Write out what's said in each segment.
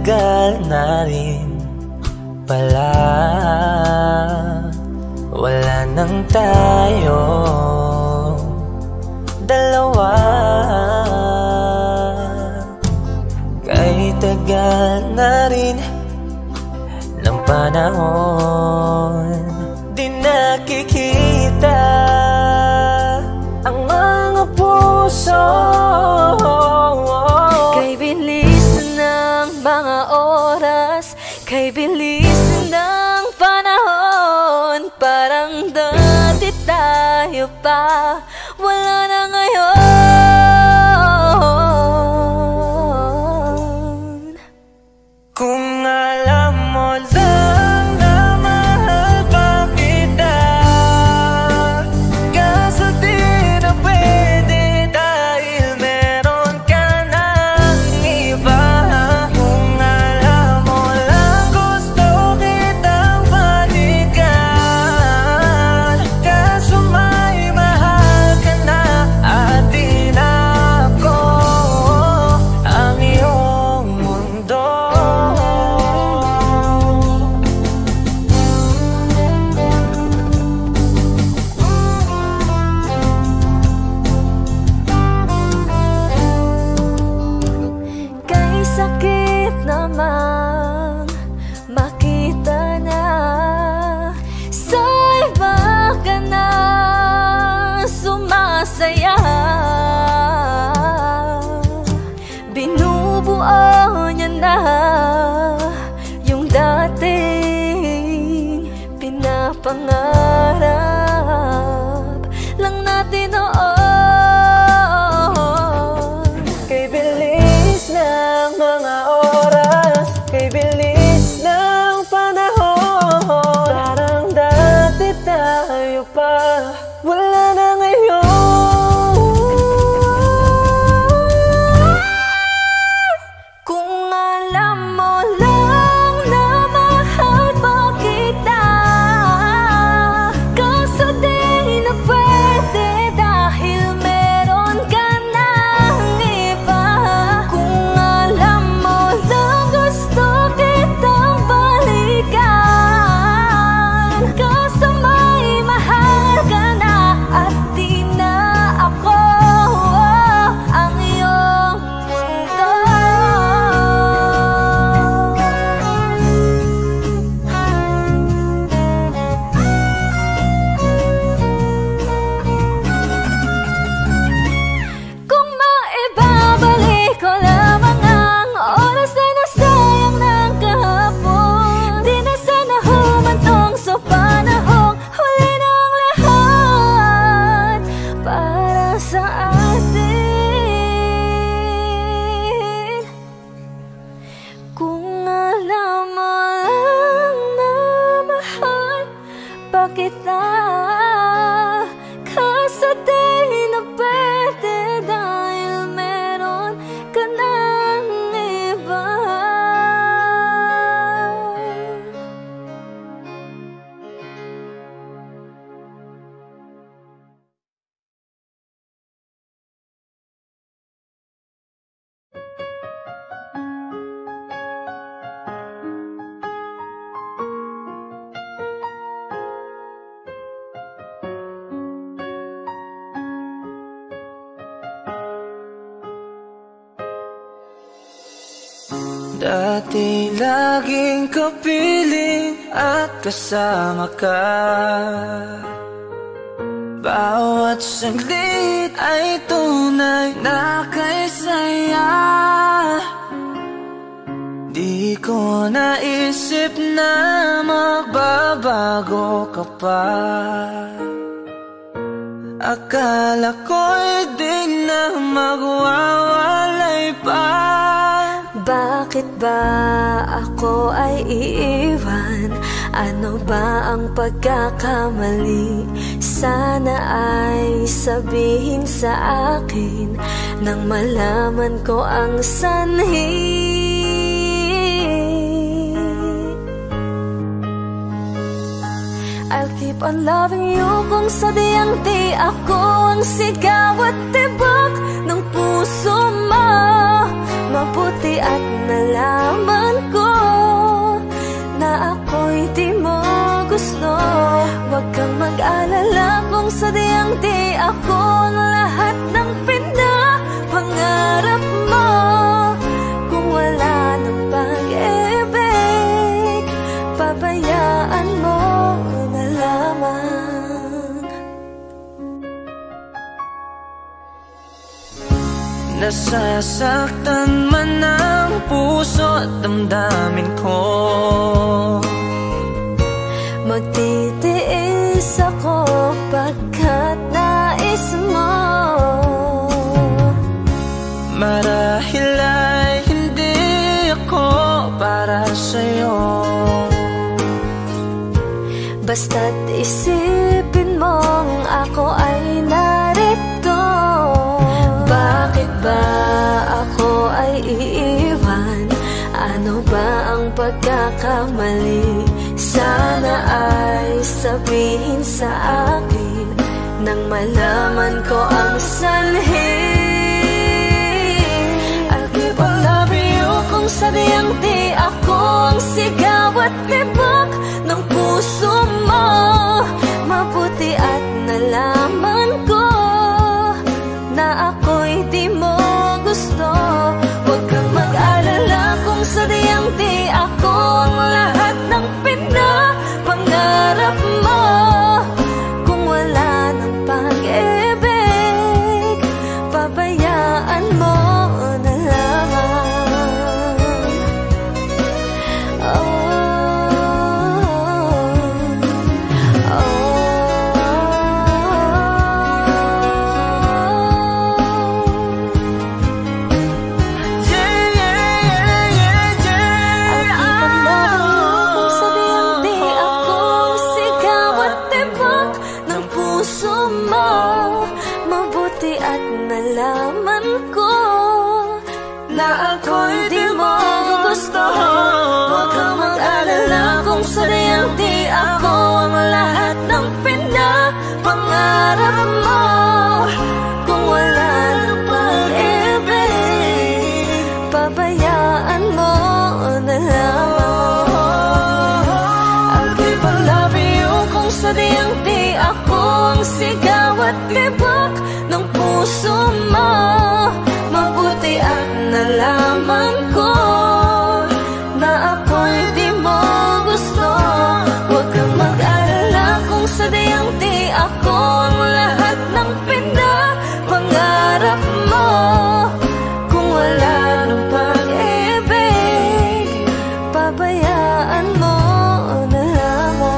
tagal na rin pala, wala nang tayo dalawa. Kay tagal na rin ng panahon, di nakikita ang mga puso. Kay bilis ng mga oras, kay bilis ng panahon, parang dati tayo pa, wala na ngayon. Kung alam mo lang na mahal pa kita, kaso di na pwede dahil meron ka ng iba. Kung alam mo lang gusto kitang balikan, kaso may mahal ka na at di na ako ang iyong mundo. Kay sakit namang makita na sa iba ka na sumasaya. Binubuo niya na yung dating pinapangarap lang natin noon. Kay bilis ng mga oras, kay bilis ng panahon, parang dati tayo pa, wala na ngayon. Kung alam mo lang na mahal pa kita, kaso di na pwede dahil meron ka ng iba. Kung alam mo lang gusto kitang balikan, kaso may mahal ka na at di na ako ang iyong mundo. Kung maibabalik ko lamang ang oras na nasayang ng kahapon, di na sana humantong sa panahong huli ng lahat para sa atin. Kung alam mo lang na mahal pa kita, kaso di na pwede dahil meron ka ng iba. Dati laging kapiling at kasama ka, bawat saglit ay tunay na kay saya. Di ko naisip na magbabago ka pa, akala ko'y di na magwawalay pa. Bakit ba ako ay iiwan? Ano ba ang pagkakamali? Sana ay sabihin sa akin nang malaman ko ang sanhi. I'll keep on loving you kung sadyang di ako ang sigaw at tibok ng puso mo. mabuti at nalaman ko na ako'y di mo gusto. Huwag kang mag-alala kung sadyang di ako ang lahat ng pinapangarap mo. Kung wala ng pag-ibig, pabayaan mo na lamang. Nasasaktan man ang puso at damdamin ko, magtitiis ako pagkat nais mo. Marahil ay hindi ako para sa'yo, basta't isipin mong ako ay narito. Bakit ba ako ay iiwan? Ano ba ang pagkakamali? Sana ay sabihin sa akin nang malaman ko ang sanhi. I'll keep on loving you kung sadyang di ako ang sigaw at tibok ng puso mo. Mabuti at nalaman ko na ako'y di mo gusto. Huwag kang mag-alala kung sadyang di ako ang lahat ng pinapangarap mo. Kung wala ng pag-ibig, pabayaan mo na lamang. Nalaman ko na ako'y di mo gusto. Huwag kang mag-alala kung sadyang di ako ang lahat ng pinapangarap mo. Kung wala ng pag-ibig, pabayaan mo na lamang. I'll keep on loving you kung sadyang di ako ang sigaw at tibok ng puso mo. Mabuti at nalaman ko na ako'y di mo gusto. Huwag kang mag-alala kung sadyang di ako ang lahat ng pinapangarap mo. Kung wala ng pag-ibig, pabayaan mo na lamang.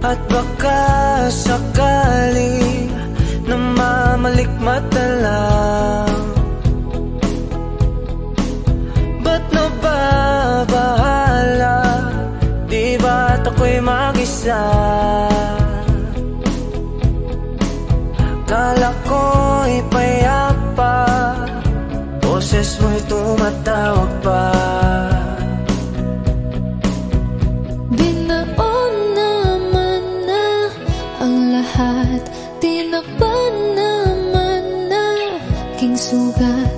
At baka sakali na mamalikmata lang, ba't nababahala? Di ba't ako'y mag-isa? Kala ko'y payapa, boses mo'y tumatawag pa. Tinakpan naman na king sugat,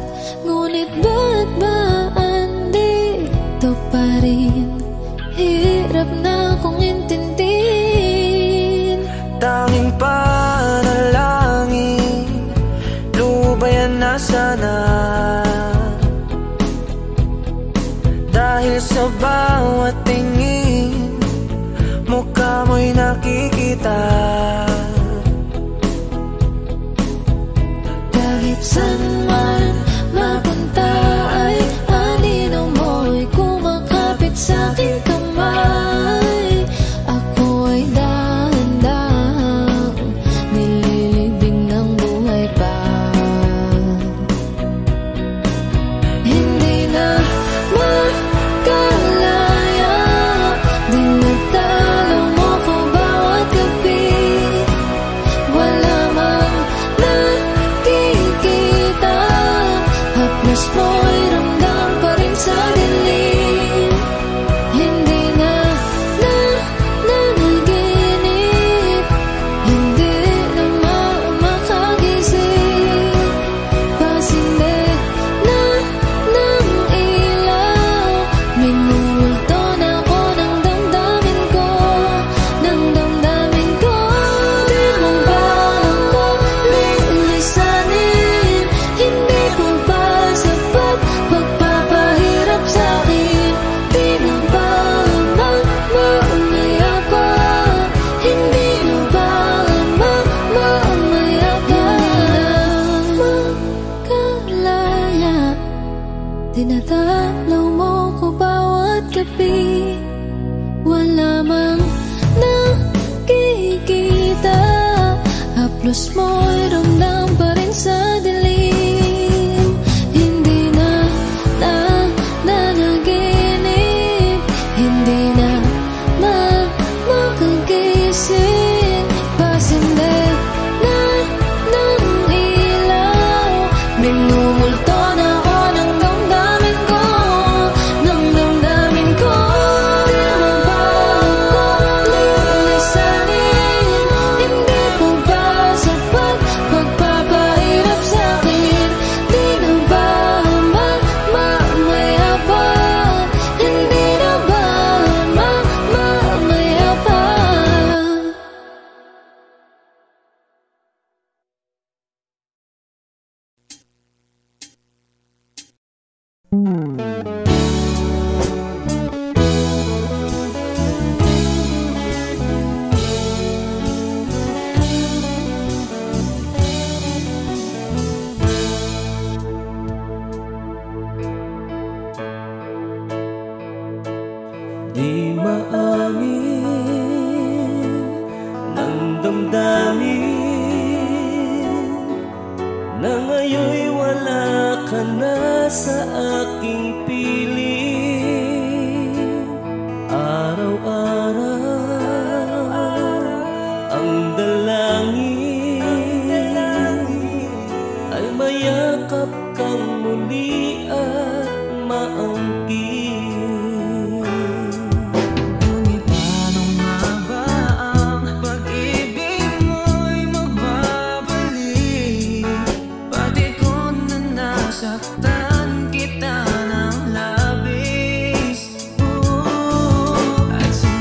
ngunit ba't ba andito pa rin? Hirap na kong intindihin. Tanging panalangin, lubayan na sana. Dahil sa bawat tingin, mukha mo'y nakikita. Kahit saan man mapunta kilos mo'y ramdam pa rin sa dilim. Hindi na nanaginip, hindi na makagising. Pasindi na ng ilaw, minumulto na ako ng damdamin ko, ng damdamin ko. Di mabago lilisanin, hindi ko ba sapat magpapahirap sa'kin? Di na ba mamaya pa? Hindi na ba mamaya pa? Di maamin ng damdamin na ngayon'y wala ka na sa aking piling. Araw-araw ang dalangin ay mayakap kang muli at maangkin. Ngunit paano nga ba ang pag-ibig mo'y magbabalik? Pati ko na nasaktan kita ng labis. At sa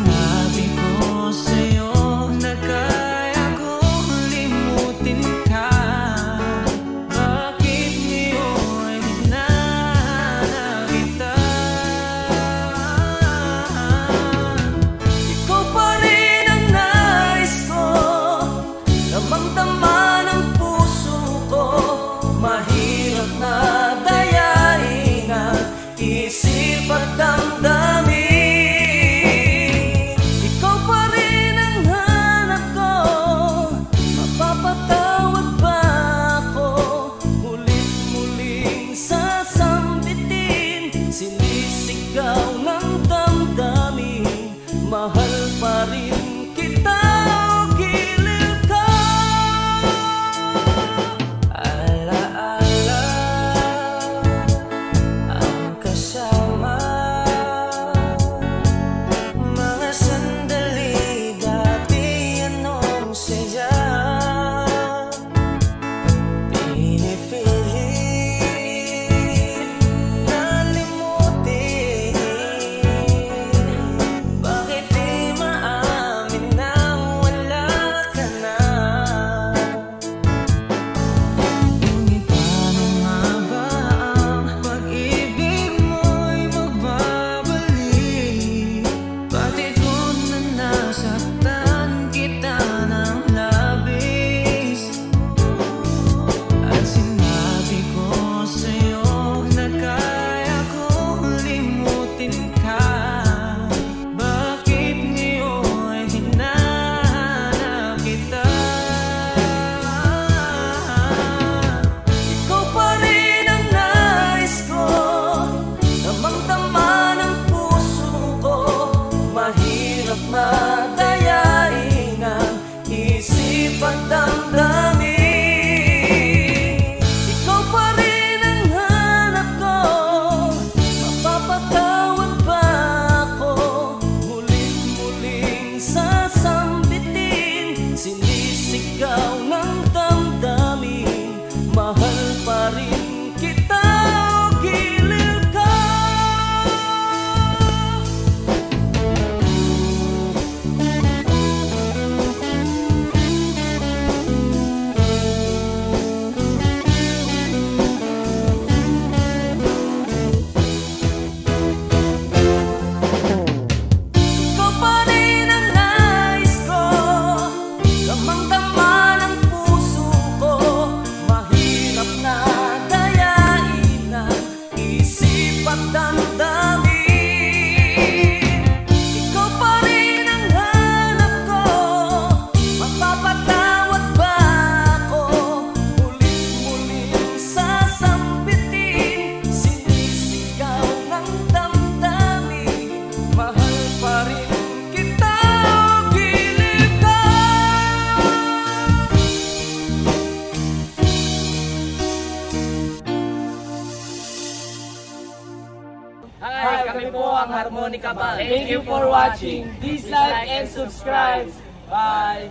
Tony Cabal. Thank you for watching. Please like and subscribe. Bye!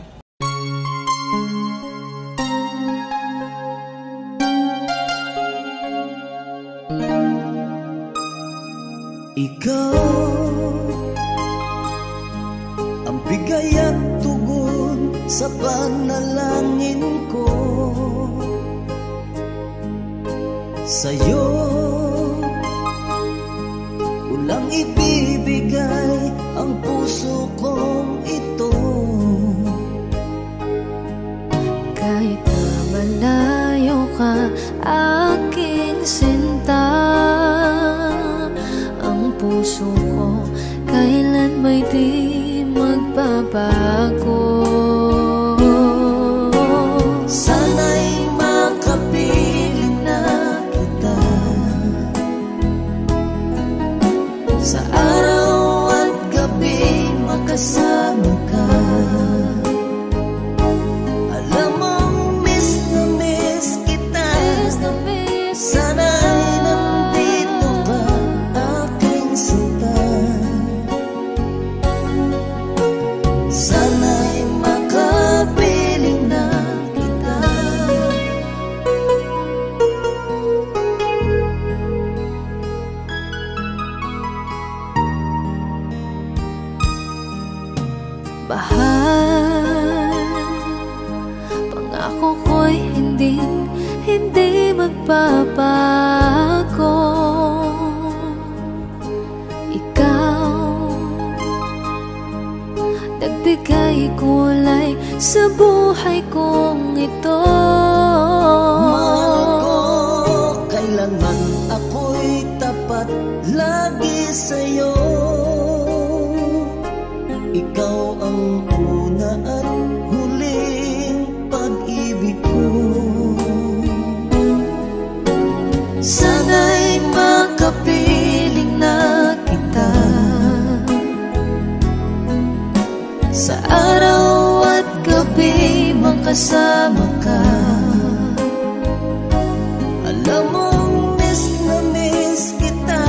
Ikaw ang bigay at tugon sa panalangin ko. Sa'yo ulang ibibigay ang puso kong ito. Kahit na malayo ka, aking sinta, ang puso ko kailan may di magbabago. Sana'y makapiling na kita sa araw at gabi, makasama ka. Alam mong miss na miss kita. Sana'y nandito ka, aking sinta. Sana'y makapiling na kita. Bahal, pangako ko'y hindi magbabago. Ikaw, nagbigay kulay sa buhay kong ito. Mahal ko, kailanman ako'y tapat lagi sa'yo. Ikaw ang una at huling pag-ibig ko. Sana'y makapiling na kita sa araw at gabi, makasama ka. Alam mong miss na miss kita.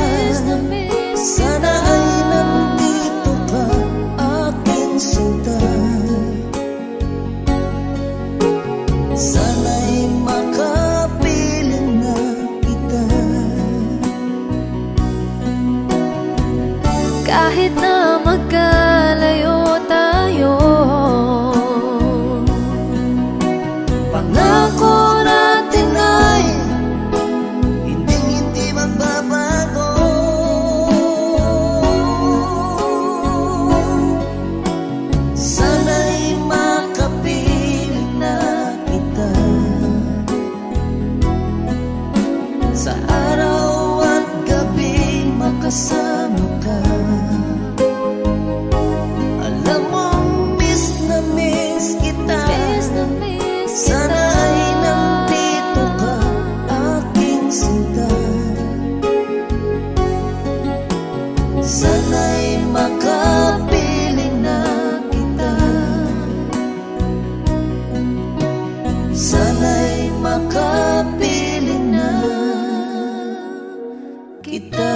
Sana ay nandito ka, aking sinta. Sana'y makapiling na kita. Kahit na magkalayo tayo, pangako natin ay hindi magbabago. Sana'y makapiling na kita sa araw at gabi, makasama ka. Alam mong miss na miss kita. Sana ay nandito ka, aking sinta. Sana'y makapiling na kita. Sana'y makapiling na kita.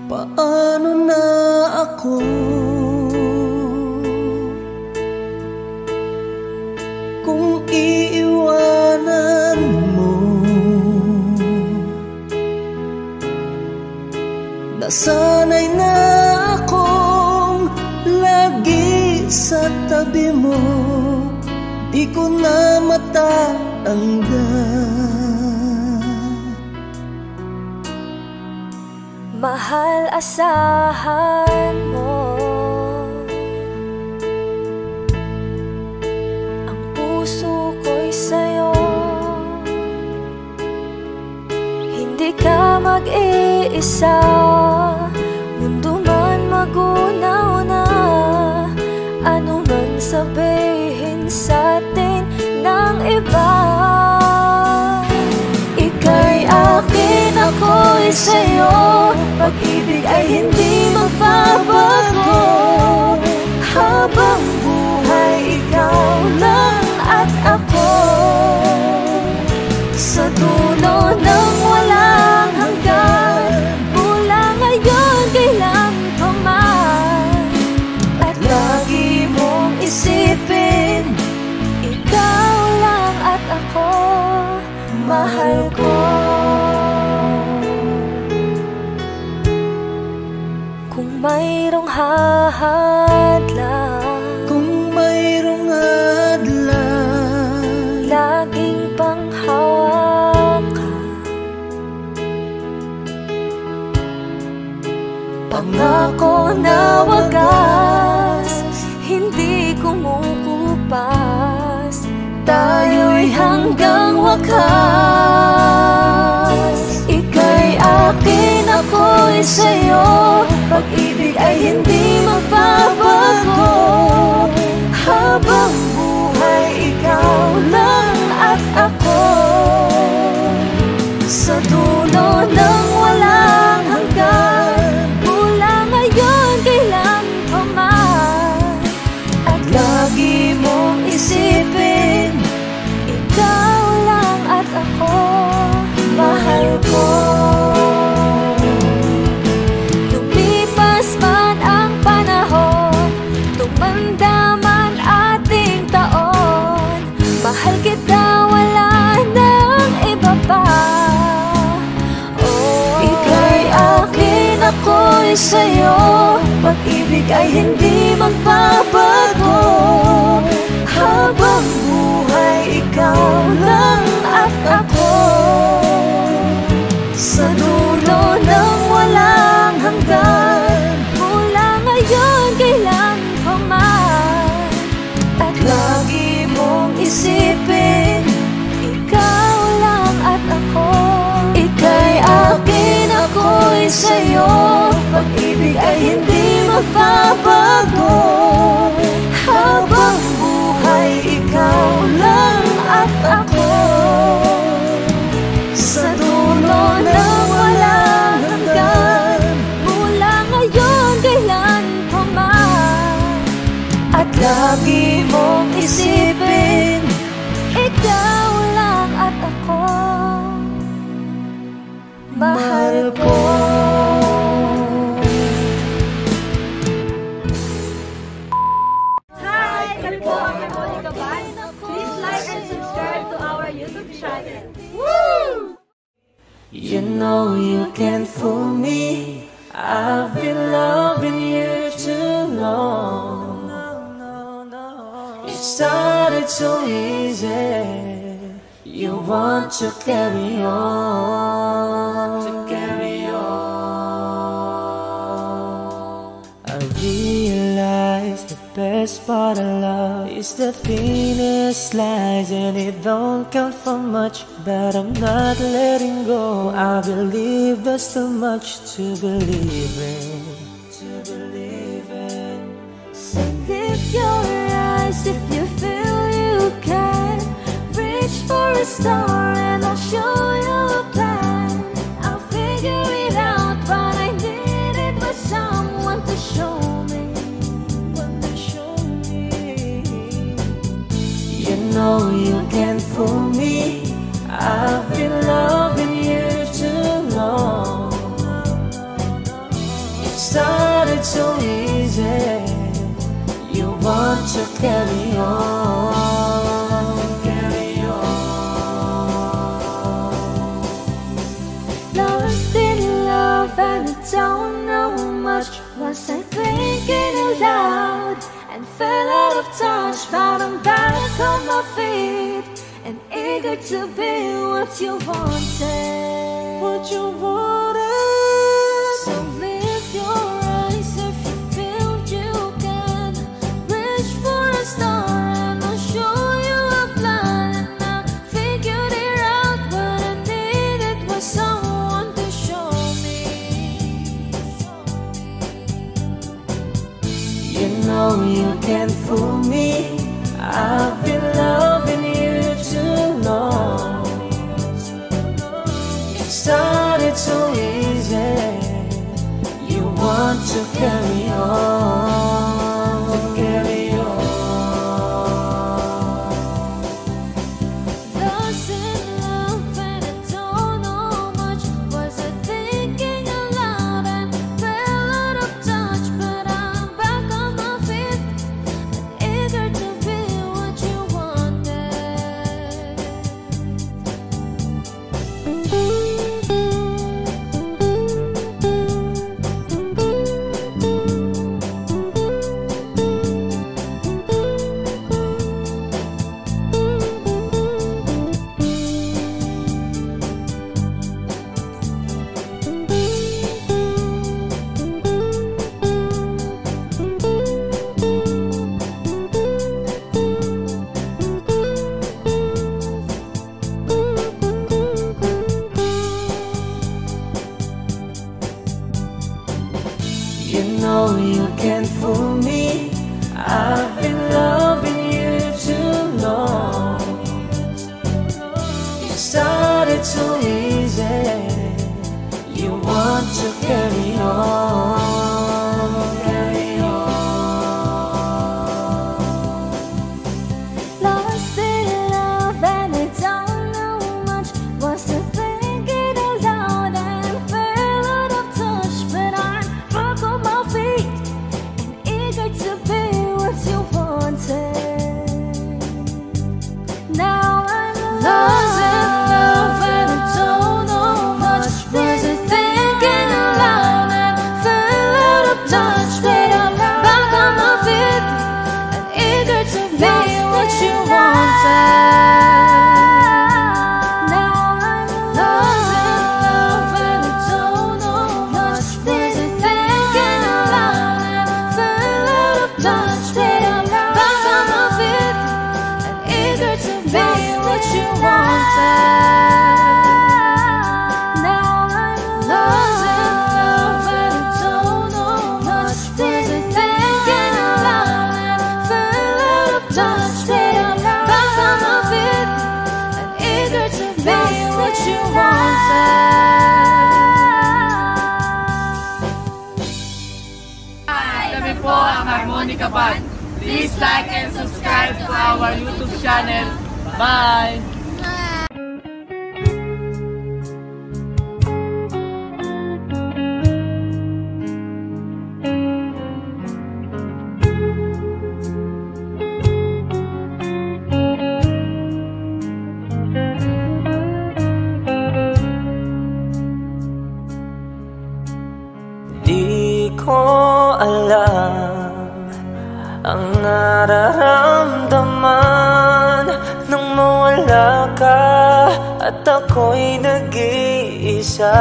Paano na ako kung iiwanan mo? Nasanay na akong lagi sa tabi mo, di ko na matatanggal. Mahal, asahan mo. Ang puso ko'y sa'yo. Hindi ka mag-iisa. Mundo man magunaw na, ano man sabihin sa'tin ng iba. Ika'y akin, ako'y sa'yo. Pag-ibig ay hindi magbabago. Habang buhay, ikaw lang at ako. Sa dulo ng walang hanggan, mula ngayon kailan pa man. At lagi mong isipin, ikaw lang at ako, mahal ko. Kung mayroong hadlang, kung mayroong hadlang, laging panghawakan. Pangako na wagas, hindi kumukupas. Tayo'y hanggang wakas. Ika'y akin, ako'y sa'yo. Pag-ibig ay hindi magbabago. Habang buhay, ikaw lang at ako. Sa dulo ng walang hanggan, mula ngayon kailan pa man. At lagi mong isipin, ikaw lang at ako, mahal ko. Lumipas man ang panahon, tumanda man ating taon, mahal kita, wala nang iba pa. Oh, ika'y akin, ako'y sa'yo. Pag-ibig ay hindi magbabago. Habang buhay, ikaw lang at ako. Sa dulo ng walang hanggan, mula ngayon kailan pa man. At lagi mong isipin, ikaw lang at ako. Ika'y akin, ako'y sa'yo. Pag-ibig ay hindi magbabago. Habang buhay, ikaw lang at ako. Sa dulo ng walang hanggan, mula ngayon kailan pa man. At lagi mong isipin, ikaw lang at ako, mahal ko. Hi! Kami po ang Monica Band. Please like and subscribe to our YouTube channel. Woo! You know you can't fool me. I've been loving you too long. It started so easy. You want to carry on, I realize the best part of love is the thinnest slice, and it don't count for much, but I'm not letting go. I believe there's too much to believe in. So lift your eyes if you feel you can. Reach for a star and I'll show you a plan. I'll figure it out, but I needed was someone to show me. You know you can't fool me. I've been loving you too long. It started so easy. You want to carry on, Lost in love and I don't know much. Was I thinking aloud and fell out of touch? But I'm back on my feet and eager to be what you wanted. what you wanted. So know you can't fool me. I've been loving you too long. It started so easy. You want to carry on, carry on. Lost in love and I don't know much. Was I thinking aloud and fell out of touch? But I'm back on my feet and eager to be what you wanted. You know you can't fool me. I've been loving you too long. It started so easy. You want to carry on, carry on. Lost in love and I don't know much. Was I thinking aloud and fell out of touch? But I'm back on my feet and eager to be what you wanted. Now I'm lost in love and I don't know much. Was I thinking aloud and fell out of touch? But I'm back on my feet and eager to be what you wanted. Now I'm lost in love and I don't know much. Was I thinking aloud and fell out of touch? But I'm back on my feet and eager to be what you wanted. Now I'm lost in love and I don't know much. Was I thinking aloud and fell out of touch? But I'm back on my feet and eager to be what you wanted. Kami po ang Harmonica Band. Please like and subscribe to our YouTube channel. Bye! Di ko alam ang nararamdaman nang mawala ka at ako'y nag-iisa.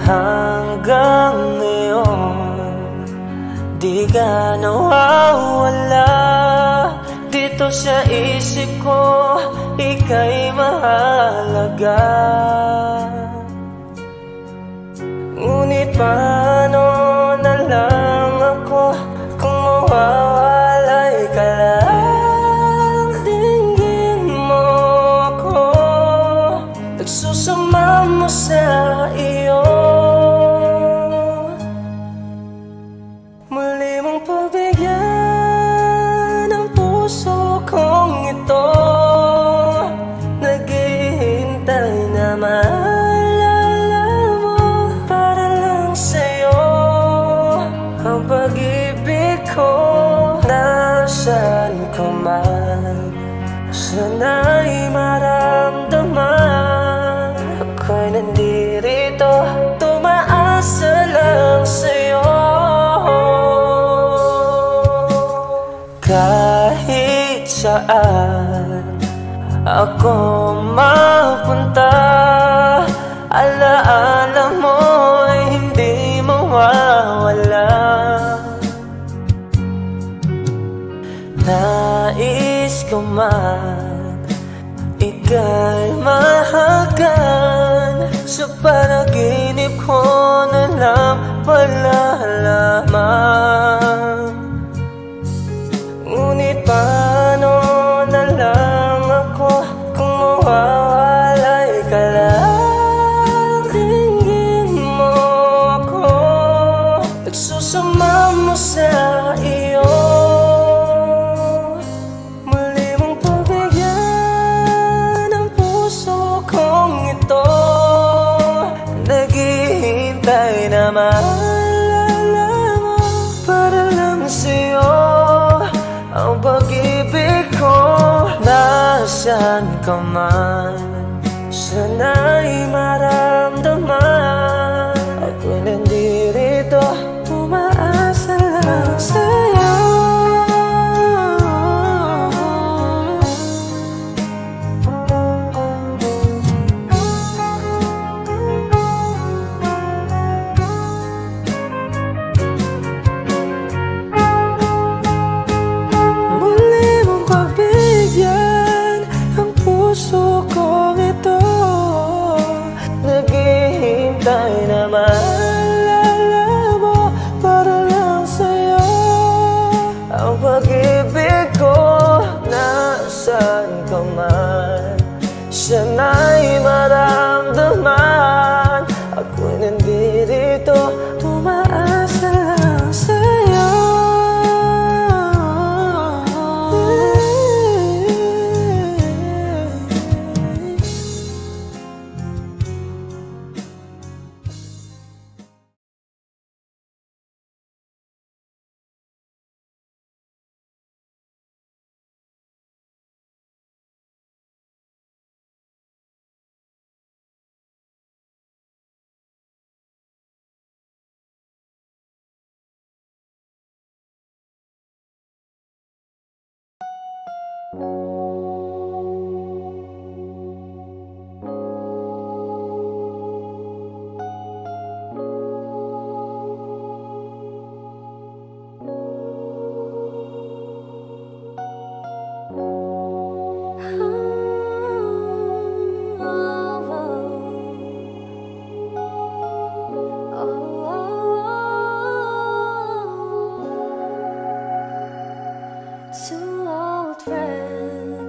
Hanggang ngayon di ka nawawala dito sa isip ko, ika'y mahalaga. Ngunit paano na lang ako kung mawawalay ka lang? Tingin mo ako, nagsusama mo sa iyo. Muli mong pagbigyan ang puso kong ito. Naghihintay na ang pag-ibig ko. Nasaan ka man, sana'y maramdaman. Ako'y nandirito, tumaasa lang sa'yo. Kahit saan ako mapunta, alaala mo'y hindi mawawala. Nais ko man ika'y mahagan, sa panaginip ko na lang pala lamang. Ngunit paano na lang ako kung mawawalay ka lang? Tingin mo ako, nagsusama mo sa iyo. Muli mong pagbigyan ang puso kong ito. Naghihintay na maalala mo para lang sa'yo ang pag-ibig ko. Nasaan ka man, sana'y maramdaman. Ako'y nandirito, umaasa lang sa'yo. Naghihintay na maalala mo para lang sa'yo ang pag-ibig ko. Nasaan ka man, sana'y maramdaman. Ako'y nandirito, umaasa lang sa'yo. Two old friends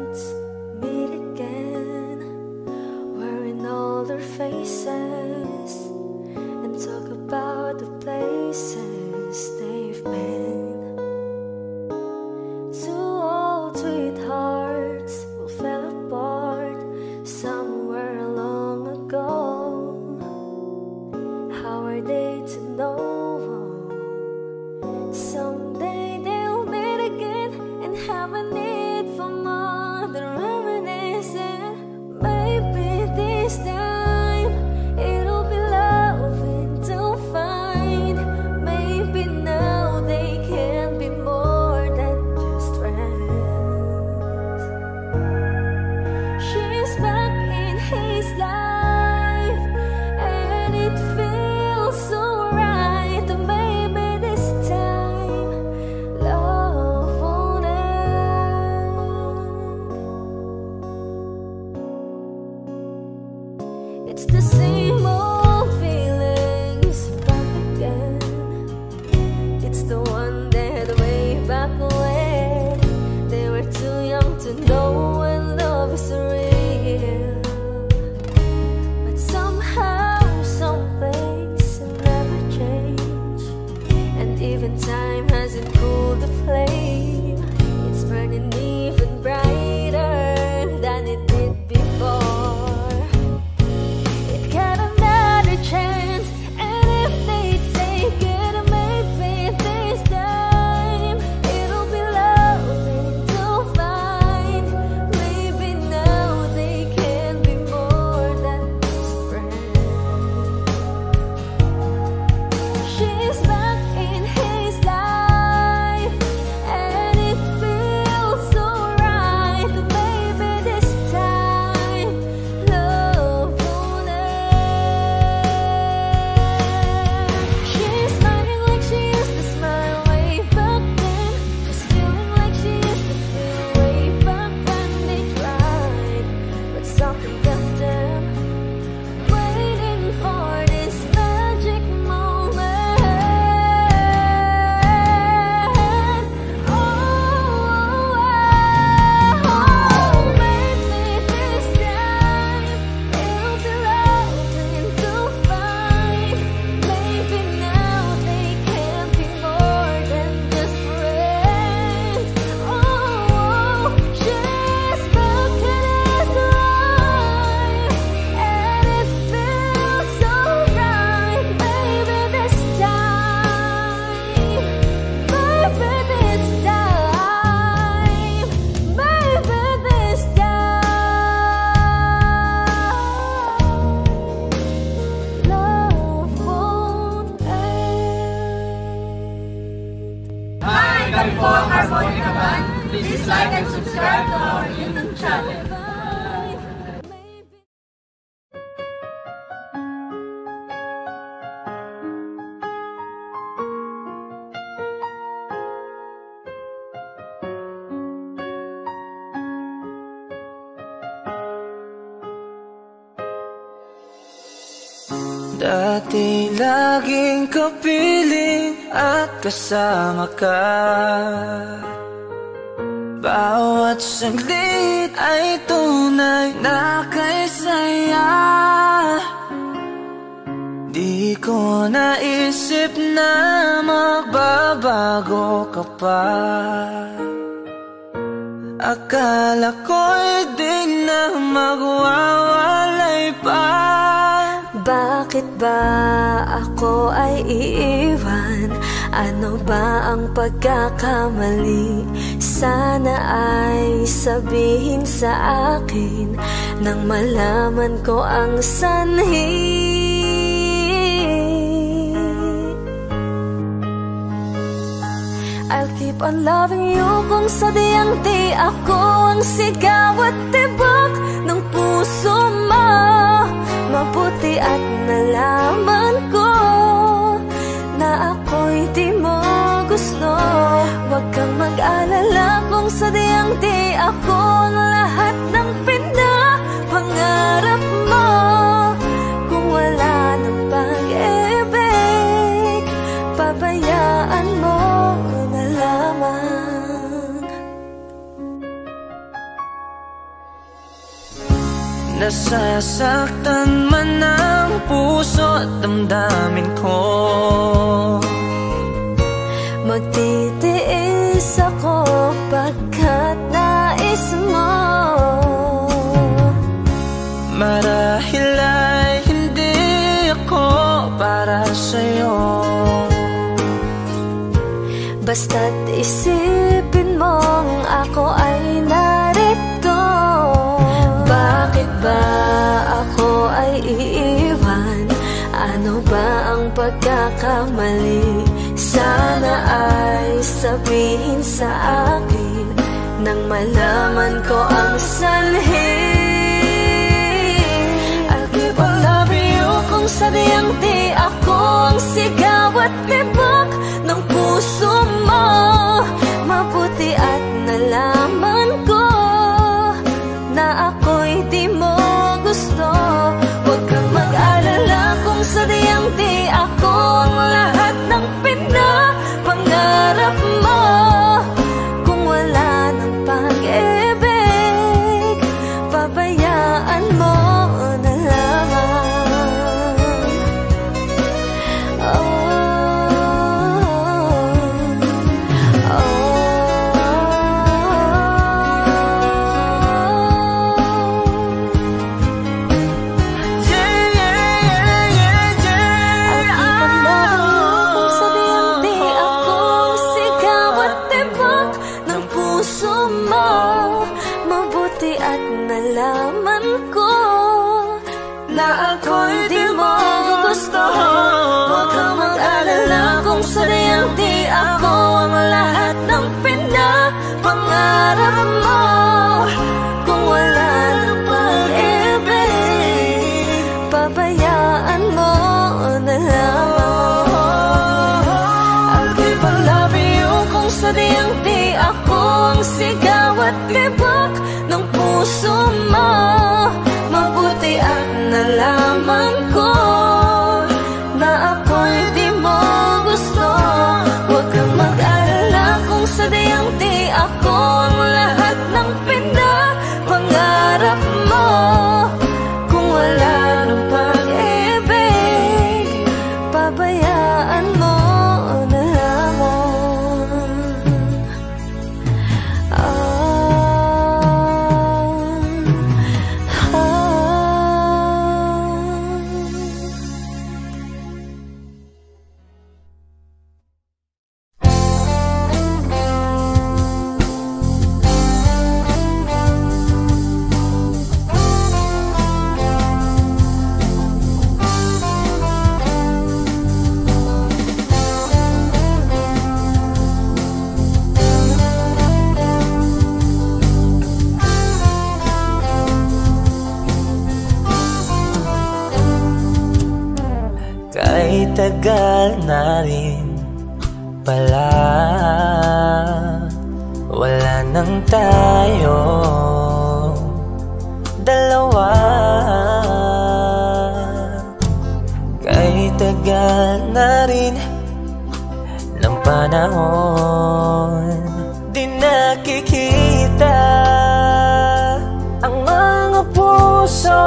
kami po ang Harmonica Band. Please like and subscribe to our YouTube channel. Dati laging kapiling at kasama ka. Bawat saglit ay tunay na kay saya. Di ko naisip na magbabago ka pa. Akala ko'y di na magwawalay pa. Bakit ba ako ay iiwan? Ano ba ang pagkakamali? Sana ay sabihin sa akin nang malaman ko ang sanhi. I'll keep on loving you kung sadyang di ako ang sigaw at tibok ng puso mo. Mabuti at nalaman ko na ako'y di mo gusto. Huwag kang mag-alala kung sadyang di ako ang lahat ng pinapangarap mo. Kung wala ng pag-ibig, pabayaan mo na lamang. Nasasaktan man ang puso at damdamin ko. Magtitiis ako pagkat nais mo. Marahil ay hindi ako para sa'yo. Basta't isipin mong ako ay narito. Bakit ba ako ay iiwan? Ano ba ang pagkakamali? Sana ay sabihin sa akin nang malaman ko ang sanhi. I'll keep on loving you kung sadyang di ako ang sigaw at tibok ng puso mo. Mabuti at nalaman ko na ako'y di mo gusto. Huwag kang mag-alala kung sadyang di ako ang lahat ng pinapangarap mo. Kung wala ng pag-ibig, pabayaan mo na lamang. Oh. tagal na rin pala wala nang tayo dalawa. Kay tagal na rin ng panahon, di nakikita ang mga puso.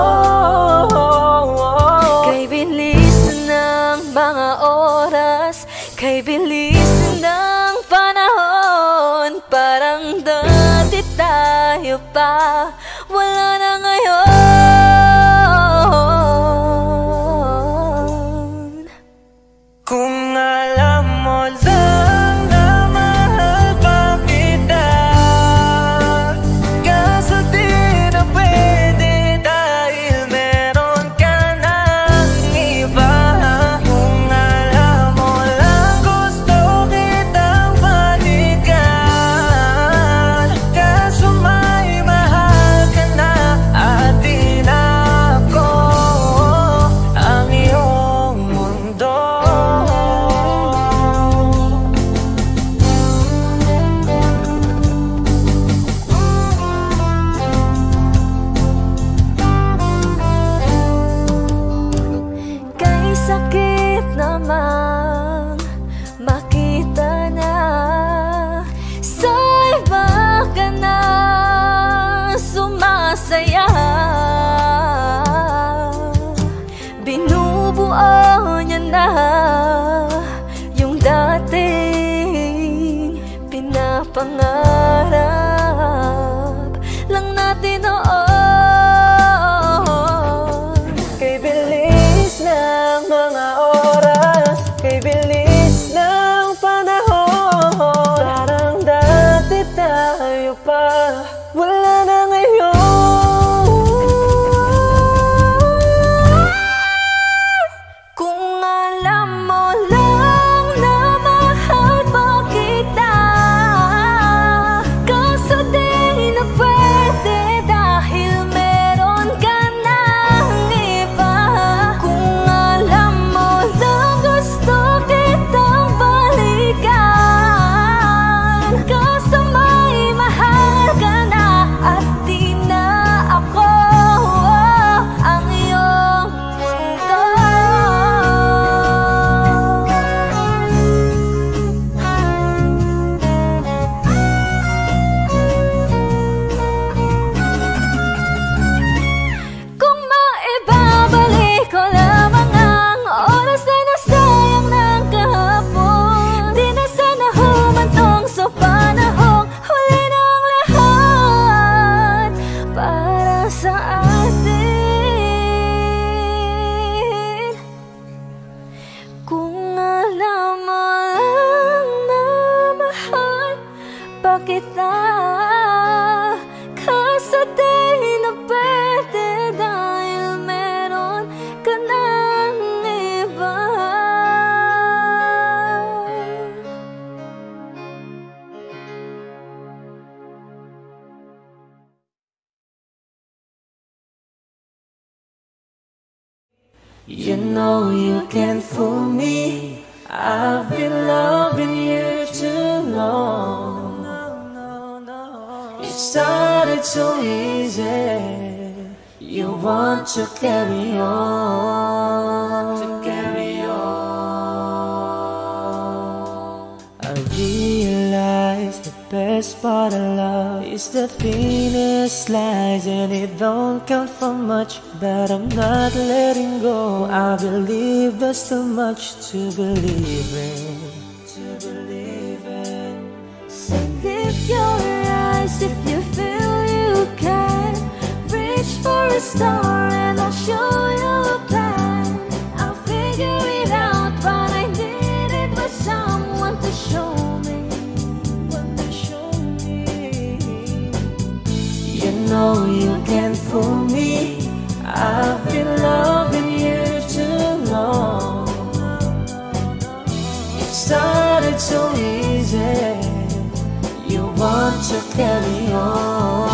Kay bilis ng mga oras, kay bilis ng panahon, parang dati tayo pa, wala na ngayon. Kung alam mo lang na mahal pa kita, kaso di na pwede dahil meron ka ng iba. Kung alam mo lang gusto kitang balikan, kaso may mahal ka na at di na ako ang iyong mundo. Kay sakit namang makita na sa iba ka na sumasaya. Binubuo niya na yung dating pinapangarap lang natin noon. Kay bilis ng mga oras, kay bilis ng panahon, parang dati tayo pa, wala na ngayon. Kung alam mo lang na mahal pa kita, kaso di na pwede dahil meron ka ng iba. Kung alam mo lang gusto kitang balikan, kaso may mahal ka na at di na ako ang iyong mundo. Kung maibabalik ko lamang ang oras na nasayang ng kahapon, di na sana humantong sa panahong huli ng lahat para sa atin. Kung alam mo lang na mahal pa kita, kaso di na pwede dahil meron ka ng iba. You know you can't fool me, I've been loving you too long. It started so easy, you want to carry on, I realize the best part of love is the thinnest slice, and it don't count for much, but I'm not letting go. I believe there's too much to believe in, So lift your eyes if you feel you can. Reach for a star and I'll show you a plan. I'll figure it out, but I needed was someone to show me. You know you can't fool me, I've been loving you too long. It started so easy, you want to carry on,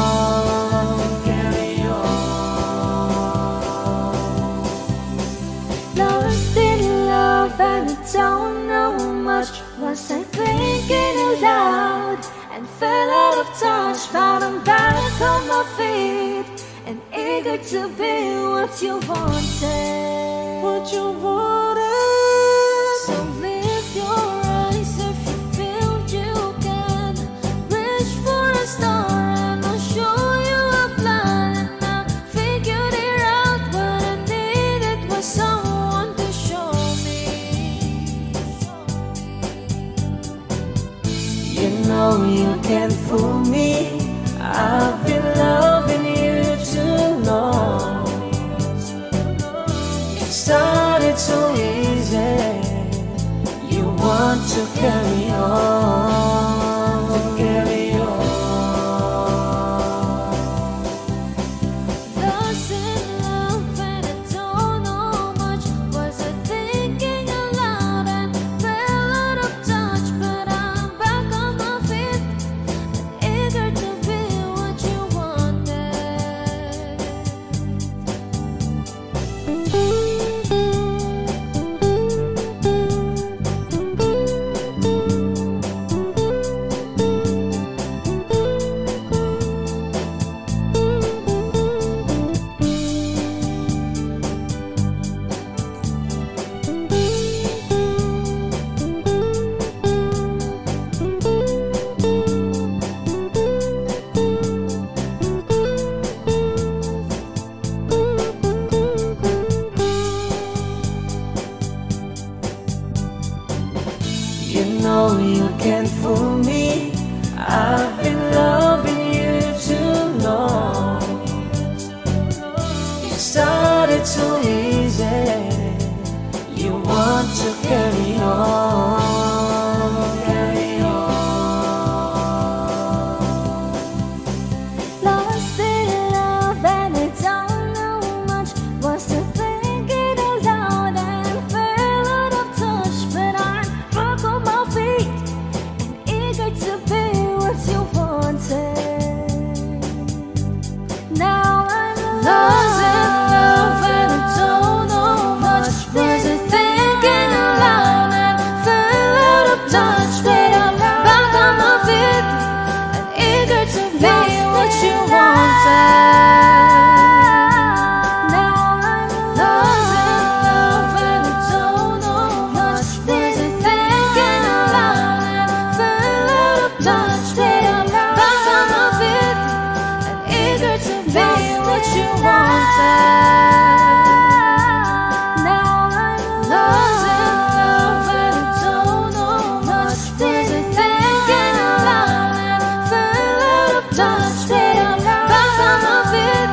Lost in love and Was I thinking aloud and fell out of touch? But I'm back on my feet and eager to be what you wanted. What you wanted. So lift your eyes if you feel you can. Reach for a star and I'll show you a plan. And I figured it out, but I needed was someone to show me. You know you can't fool me. I've been loving you too long. It started so easy. You want to carry on, carry on. Lost in love and I don't know much. Was I thinking aloud and fell out of touch? But I'm back on my feet and eager to be what you wanted. You know you can't fool me. I've been loving you too long. It started so easy. You want to carry on, carry on. Lost in love and I don't know much. Was I thinking aloud and fell out of touch? But I'm back on my feet and eager to be what you wanted. Now I'm lost in love and I don't know much. Was I thinking aloud and fell out of touch? But I'm back on my feet and eager to be what you wanted. Now I'm lost in love and I don't know much. Was I thinking aloud and fell out of touch? But I'm back on my feet and eager to be what you wanted. Now I'm lost in love and I don't know much. Was I thinking aloud and fell out of touch? But I'm back on my feet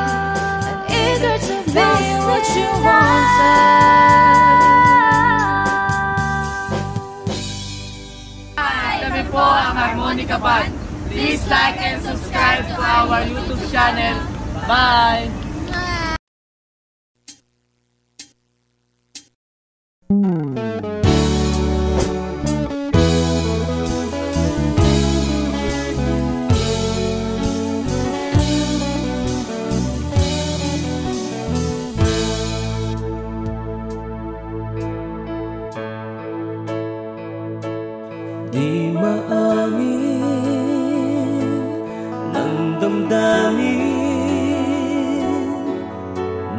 and eager to be what you wanted. Kami po ang Harmonica Band. Please like and subscribe to our YouTube channel. Bye! Di maamin ng damdamin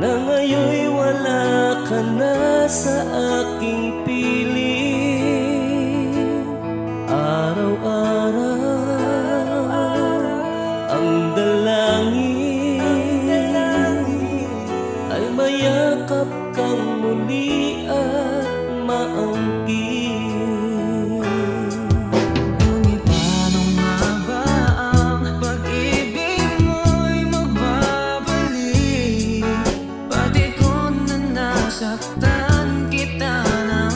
na ngayon'y wala ka na sa aking piling. Araw-araw ang dalangin ay mayakap kang muli at maangkin. Ngunit paano nga ba ang pag-ibig mo'y magbabalik? Pati ko na nasaktan kita ng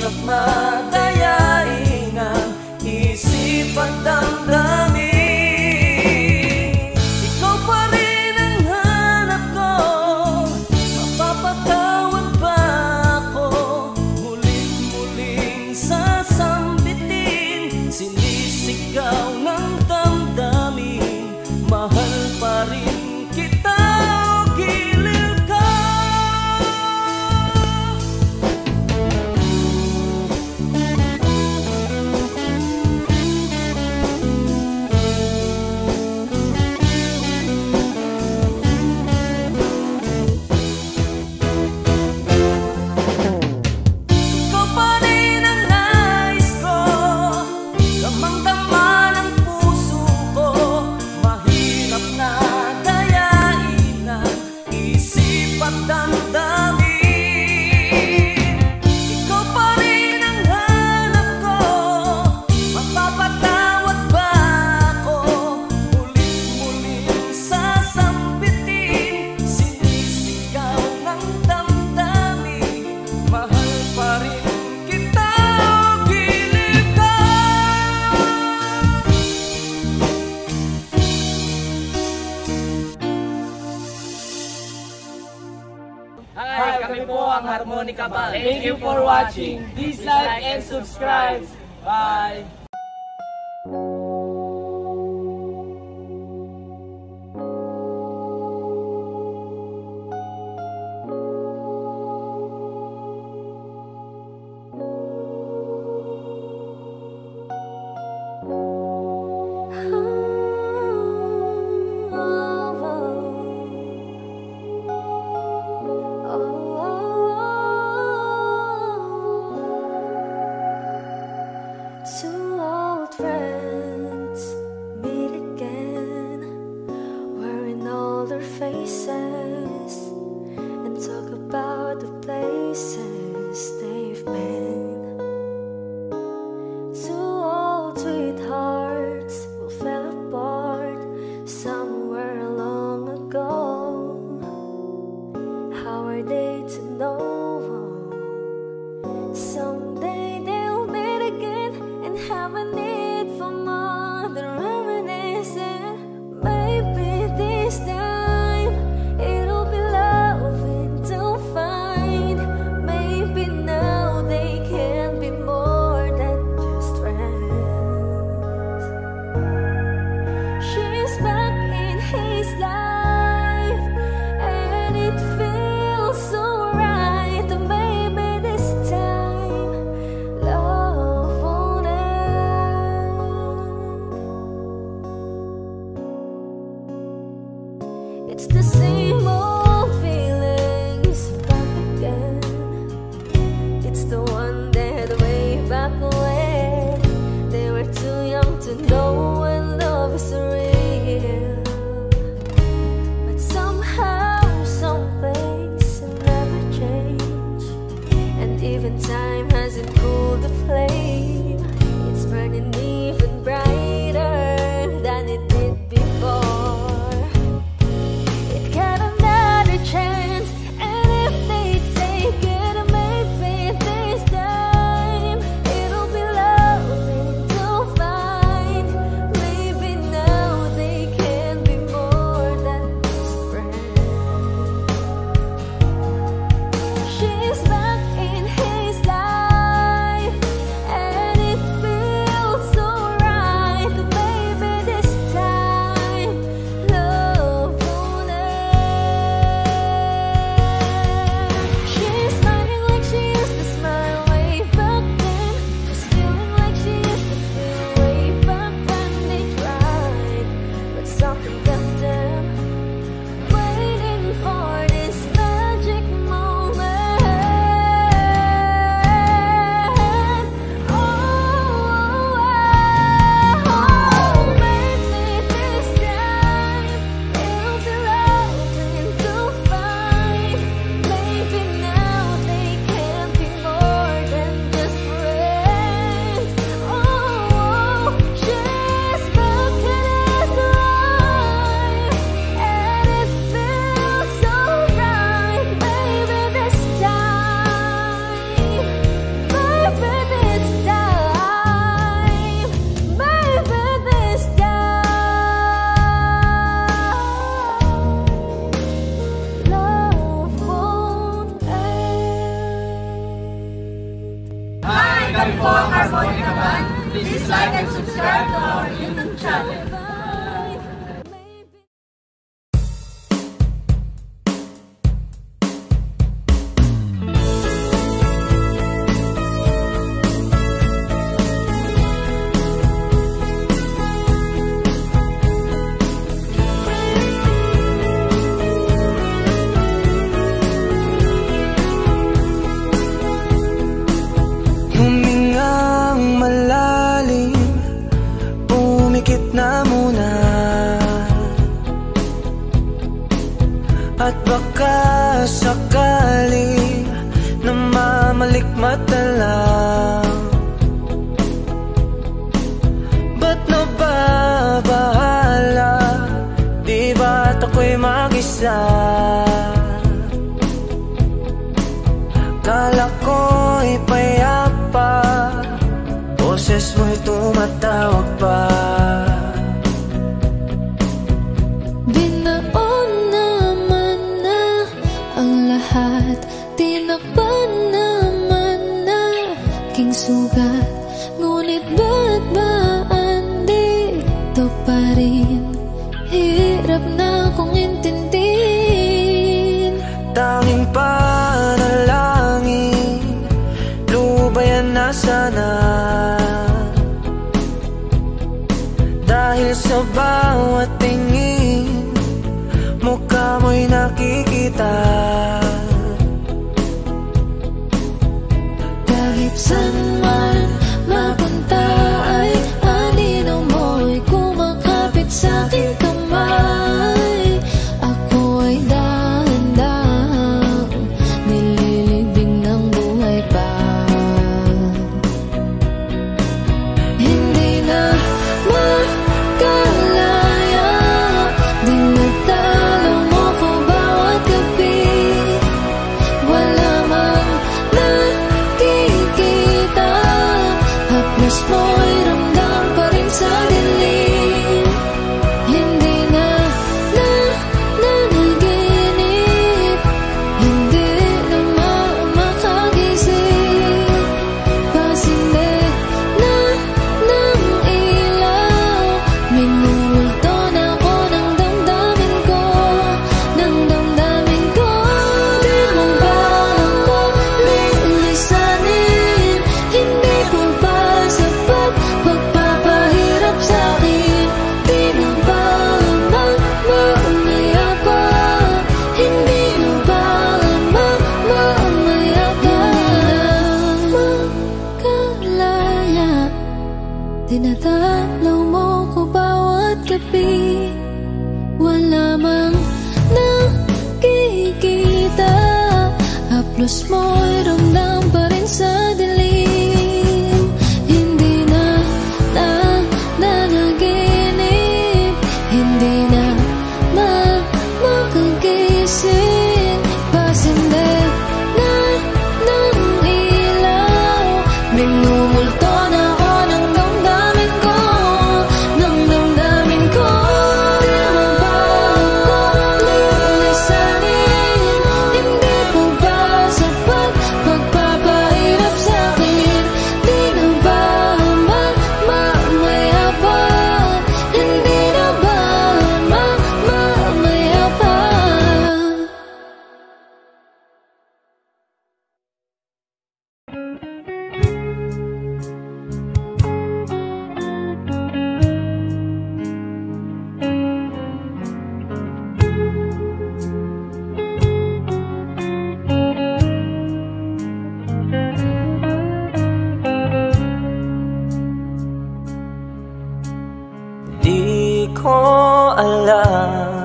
mahirap madayain ang isip at damdamin. Ikaw pa rin ang hanap ko, mapapatawad ba ako? Muling-muling sasambitin, sinisigaw ng damdamin, mahal pa rin kita o giliw ka. Ikaw pa rin ang nais ko, damang-dama ng puso ko, mahirap na dayain ang isip at damdamin. Ikaw pa rin ang hanap ko, mapapatawad ba ako? Muling-muling sasambitin, sinisigaw ng damdamin, mahal pa rin kita o giliw ka. Hi, kami po ang Harmonica Band. Thank you for watching. Please like and subscribe. Bye! Two old friends meet again, wearing older faces, and talk about the places they've been. Two old sweethearts who fell apart somewhere long ago. How are they to know? Someday they'll meet again and have a need for more than reminiscing. Maybe this time it'll be loving to find. Maybe now they can be more than just friends. She's back in his life, and it feels so right. Maybe this time love won't end. It's the same old feelings back again. It's the one that way back when they were too young to know when love is real. But somehow some things never change, and even time hasn't cooled the flame. It's burning even brighter than it did before. It got another chance, and if they take it, maybe this time it'll be loving to find. Maybe now they can be more than just friends. She's back in his life, Kami po ang Harmonica Band. Please like and subscribe to our YouTube channel. At baka sakali na mamalikmat na lang. Ba't nababahala? Di ba't ako'y mag-isa? Kala ko'y payapa, boses mo'y tumatawag pa. Tinakpan naman na aking sugat, ngunit ba't ba andito pa rin? Hirap na akong intindihin. Tanging panalangin, lubayan na sana. Dahil sa bawat tingin, mukha mo'y nakikita. Saan man mapunta ay anino mo'y kumakapit sa aking kamay. Ako ay dahan-dahang nililibing ng buhay pa. Hindi na makalaya, dinatalo mo ko bawat gabi. Wala mang haplos mo'y ramdam pa rin sa dilim. Hindi na nanaginip, hindi na makagising. Pasinde na ng ilaw, minumulto na ako ng damdamin ko, ng damdamin ko. Di mo ba ako lilisanin? Hindi ko ba sapat pagpapahirap sa'kin? Di na ba mamaya pa? Hindi na ba mamaya pa? Makalaya, tinatalaw mo ko bawat gabi. Wala mang nakikita, haplos mo'y ramdam pa rin sa dilim. Hindi na nanaginip, hindi na makagising. Pasinde na ng ilaw, minumulto na ako ng damdamin ko, ng damdamin ko. Di mo ba ako lilisanin? Hindi ko ba sapat pagpapahirap sa'kin? Di na ba mamaya pa? Hindi na ba mamaya pa? Di ko alam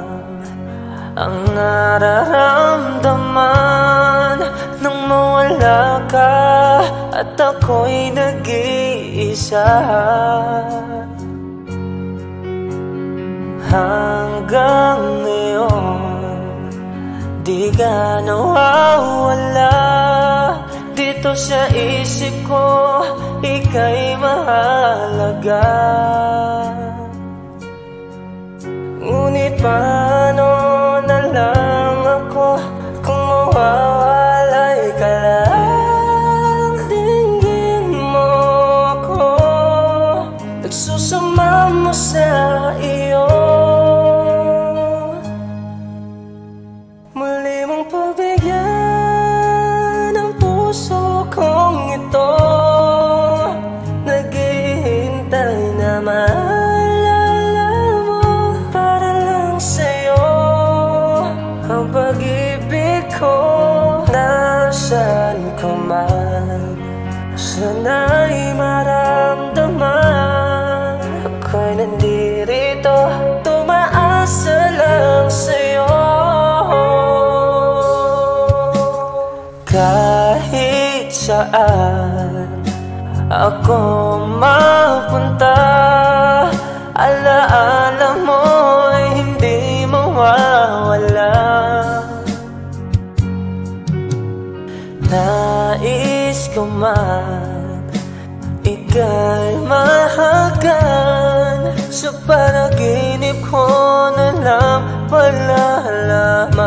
ang nararamdaman nang mawala ka at ako'y nag-iisa. Hanggang ngayon, di ka nawawala dito sa isip ko, ika'y mahalaga. Ngunit paano na lang ako kung mawawalay ka lang? Tingin mo kong ito, naghihintay na maalala mo. Para lang sa'yo ang pag-ibig ko. Nasaan ka man, sana'y maramdaman. Ako'y nandirito, tumaasa lang sa'yo. Kahit saan ako mapunta, alaala mo'y hindi mawawala. Nais ko man ika'y mahagan, sa panaginip ko na lang malalaman.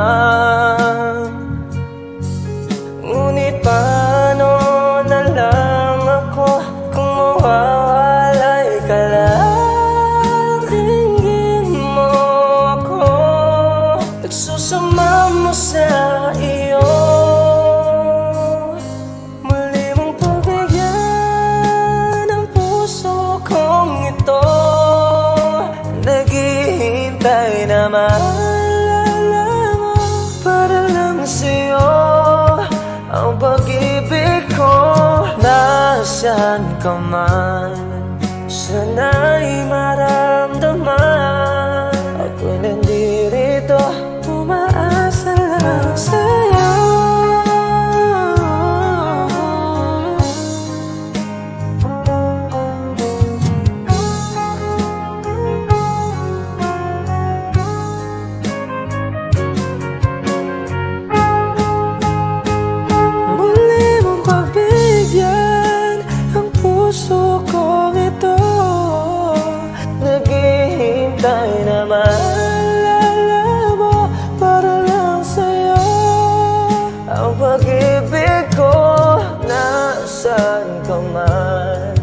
Ngunit paano na lang ako kung mawawalay ka lang? Tingin mo ako, nagsusama mo sa iyo. Muli mong pagbigyan ang puso kong ito, naghihintay na maalala mo. Para lang sa'yo ang pag-ibig ko. Nasaan ka man, sana'y maramdaman. Ako'y nandirito, umaasa lang sa'yo. Puso kong ito, naghihintay na maalala mo. Para lang sa'yo ang pag-ibig ko. Nasaan ka man,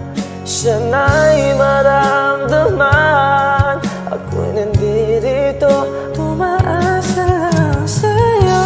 sana'y maramdaman. Ako'y nandirito, umaasa lang sa'yo.